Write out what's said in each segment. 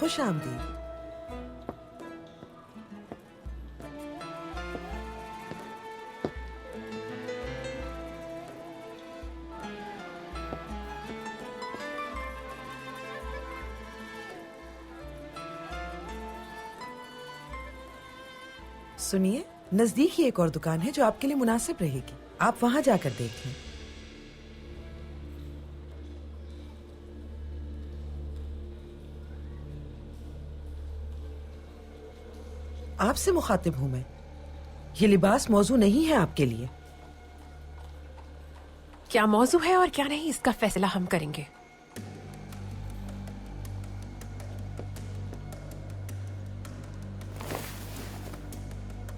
خوش آمدید. سنیے، نزدیک ہی ایک اور دکان ہے جو آپ کے لیے مناسب رہے گی. آپ وہاں جا کر دیکھ لیں. آپ سے مخاطب ہوں میں. یہ لباس موضوع نہیں ہے آپ کے لیے. کیا موضوع ہے اور کیا نہیں اس کا فیصلہ ہم کریں گے.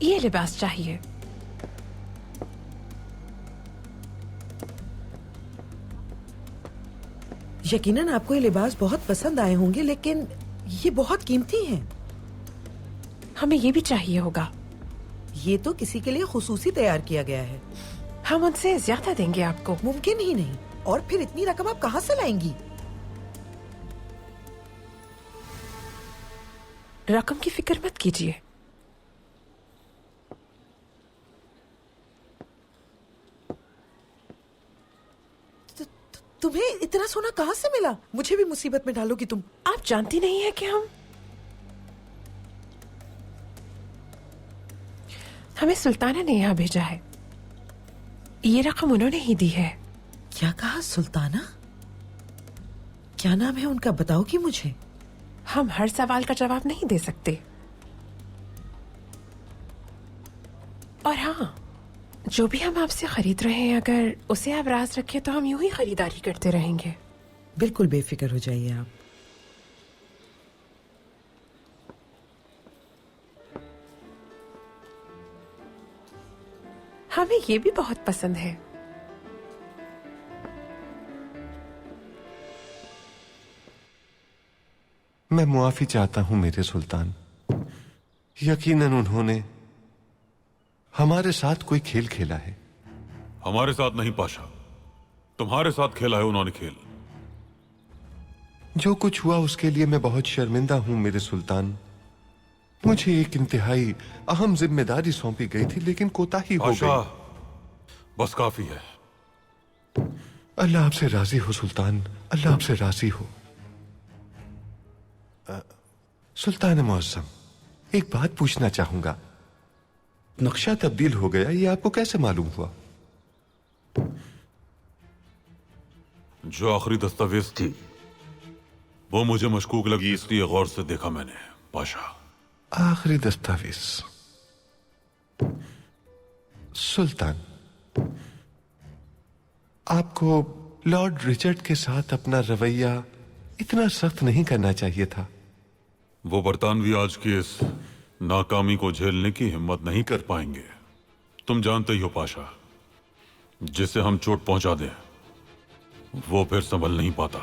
یہ لباس چاہیے. یقیناً آپ کو یہ لباس بہت پسند آئے ہوں گے، لیکن یہ بہت قیمتی ہیں. ہمیں یہ بھی چاہیے ہوگا. یہ تو کسی کے لیے خصوصی تیار کیا گیا ہے. ہم ان سے زیادہ دیں گے آپ کو. ممکن ہی نہیں. اور پھر اتنی رقم آپ کہاں سے لائیں گی؟ رقم کی فکر مت کیجیے. تمہیں اتنا سونا کہاں سے ملا؟ مجھے بھی مصیبت میں ڈالو گی تم. آپ جانتی نہیں ہیں کہ ہمیں سلطانہ نے یہاں بھیجا ہے. یہ رقم انہوں نے ہی دی ہے. کیا کہا؟ سلطانہ؟ کیا نام ہے ان کا؟ بتاؤ گی مجھے؟ ہم ہر سوال کا جواب نہیں دے سکتے. اور ہاں، جو بھی ہم آپ سے خرید رہے ہیں اگر اسے آپ راز رکھیں تو ہم یوں ہی خریداری کرتے رہیں گے. بالکل بے فکر ہو جائیے آپ. ہمیں یہ بھی بہت پسند ہے. میں معافی چاہتا ہوں میرے سلطان. یقیناً انہوں نے ہمارے ساتھ کوئی کھیل کھیلا ہے. ہمارے ساتھ نہیں پاشا، تمہارے ساتھ کھیلا ہے انہوں نے کھیل. جو کچھ ہوا اس کے لیے میں بہت شرمندہ ہوں میرے سلطان. مجھے ایک انتہائی اہم ذمہ داری سونپی گئی تھی لیکن کوتاہی ہو پاشا گئی. بس کافی ہے. اللہ آپ سے راضی ہو سلطان، اللہ آپ سے راضی ہو. سلطان معظم، ایک بات پوچھنا چاہوں گا. نقشہ تبدیل ہو گیا، یہ آپ کو کیسے معلوم ہوا؟ جو آخری دستاویز تھی وہ مجھے مشکوک لگی، اس لیے غور سے دیکھا میں نے. پاشا، آخری دستاویز. سلطان، آپ کو لارڈ رچرڈ کے ساتھ اپنا رویہ اتنا سخت نہیں کرنا چاہیے تھا. وہ برطانوی آج کی اس ناکامی کو جھیلنے کی ہمت نہیں کر پائیں گے. تم جانتے ہی ہو پاشا، جسے ہم چوٹ پہنچا دیں وہ پھر سنبھل نہیں پاتا.